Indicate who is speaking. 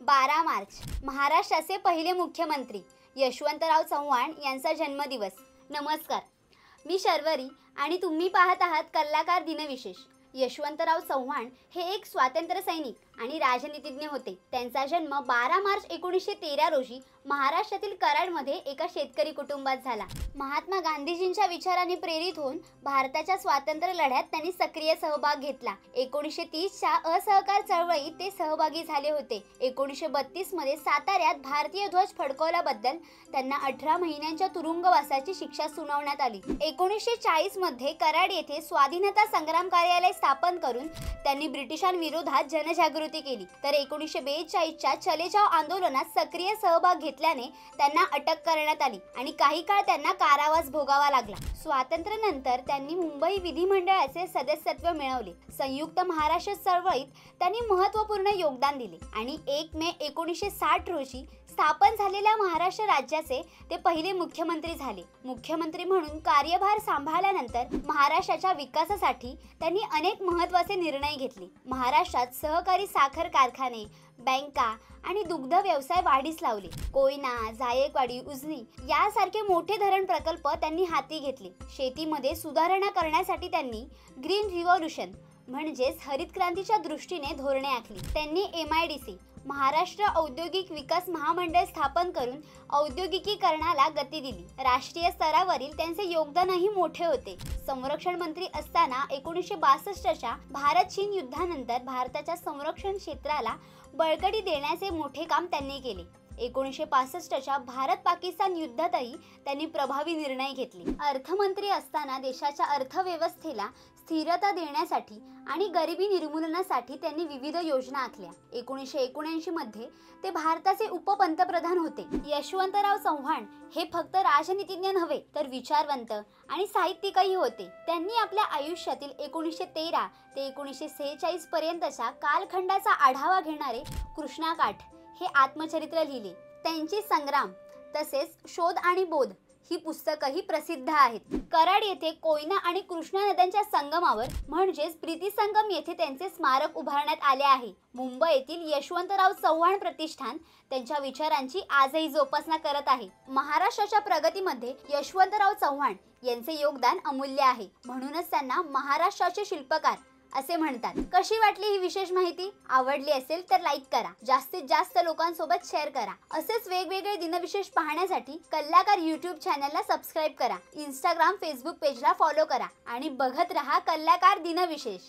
Speaker 1: 12 मार्च महाराष्ट्राचे पहिले मुख्यमंत्री यशवंतराव चव्हाण यांचा जन्मदिवस। नमस्कार, मी शर्वरी आणि तुम्ही पाहत आहात कलाकार दिनविशेष। यशवंतराव चव्हाण हे एक स्वातंत्र्य सैनिक आणि राजनीतिज्ञ होते। त्यांचा जन्म 12 मार्च 1913 रोजी महाराष्ट्रातील कराडमध्ये एका शेतकरी कुटुंबात झाला। महात्मा गांधीजींच्या विचारांनी प्रेरित होऊन भारताच्या स्वातंत्र्य लढ्यात त्यांनी सक्रिय सहभाग घेतला। 1930 च्या असहकार चळवळीत ते सहभागी झाले होते। 1932 मध्ये साताऱ्यात भारतीय ध्वज फडकवल्याबद्दल त्यांना 18 महिन्यांच्या तुरुंगवासाची शिक्षा सुनावण्यात आली। 1940 मध्ये कराड येथे स्वाधीनता संग्राम कार्यालय स्थापन करून त्यांनी ब्रिटिशांविरोधात जनजागृती केली। तर 1942 च्या चले जाव आंदोलनात सक्रिय सहभाग घेतल्याने त्यांना अटक करण्यात आली आणि काही काळ त्यांना कारावास भोगावा लागला। स्वातंत्र्यानंतर त्यांनी मुंबई विधिमंडळाचे सदस्यत्व मिळवले। संयुक्त महाराष्ट्र चळवळीत त्यांनी महत्त्वपूर्ण योगदान दिले आणि 1 मे 1960 रोजी स्थापन झालेल्या महाराष्ट्र राज्याचे ते पहिले मुख्यमंत्री झाले। मुख्यमंत्री म्हणून कार्यभार सांभाळल्यानंतर महाराष्ट्राच्या विकासासाठी त्यांनी अनेक महत्त्वाचे निर्णय घेतले। महाराष्ट्रात सहकारी साखर कारखाने, बँका आणि दुग्ध व्यवसाय वाढीस लावले। कोयना, जायकवाडी, उजनी यासारखे मोठे धरण प्रकल्प त्यांनी हाती घेतले। शेतीमध्ये सुधारणा करण्यासाठी त्यांनी ग्रीन रिव्होल्यूशन म्हणजेच हरित क्रांतीच्या दृष्टीने धोरणे आखली। त्यांनी MIDC महाराष्ट्र औद्योगिक विकास महामंडळ स्थापन करून औद्योगिकीकरणाला गती दिली। राष्ट्रीय स्तरावरील त्यांचे योगदानही मोठे होते। संरक्षण मंत्री असताना 1962 च्या भारत-चीन युद्धानंतर भारताच्या संरक्षण क्षेत्राला बळकटी देण्याचे मोठे काम त्यांनी केले। 1965 च्या भारत-पाकिस्तान युद्धातही त्यांनी प्रभावी निर्णय घेतले। अर्थमंत्री असताना देशाच्या अर्थव्यवस्थेला स्थिरता देण्यासाठी आणि गरिबी निर्मूलनासाठी त्यांनी विविध योजना आखल्या। 1979 मध्ये ते भारताचे उपपंतप्रधान होते। यशवंतराव चव्हाण हे फक्त राजनीतिज्ञ नव्हे तर विचारवंत आणि साहित्यिकही होते। त्यांनी आपल्या आयुष्यातील 1913 ते 1946 पर्यंतच्या कालखंडाचा आढावा घेणारे कृष्णाकाठ हे आत्मचरित्र लिहिले। त्यांची संग्राम तसेच शोध आणि बोध ही पुस्तकही प्रसिद्ध आहेत। कराड येथे कोयना आणि कृष्णा नद्यांच्या संगमावर म्हणजेच प्रीती संगम येथे त्यांचे स्मारक उभारण्यात आले आहे। मुंबईतील यशवंतराव चव्हाण प्रतिष्ठान त्यांच्या विचारांची आजही जोपासना करत आहे। महाराष्ट्राच्या प्रगतीमध्ये यशवंतराव चव्हाण यांचे योगदान अमूल्य आहे, म्हणूनच त्यांना महाराष्ट्राचे शिल्पकार असे म्हणतात। कशी वाटली ही विशेष माहिती? आवडली असेल तर लाईक करा, जास्तीत जास्त लोकांसोबत शेअर करा। असेच वेगवेगळे दिनविशेष पाहण्यासाठी कलाकार YouTube चॅनलला सबस्क्राइब करा, Instagram, Facebook पेजला फॉलो करा आणि बघत रहा कलाकार दिनविशेष।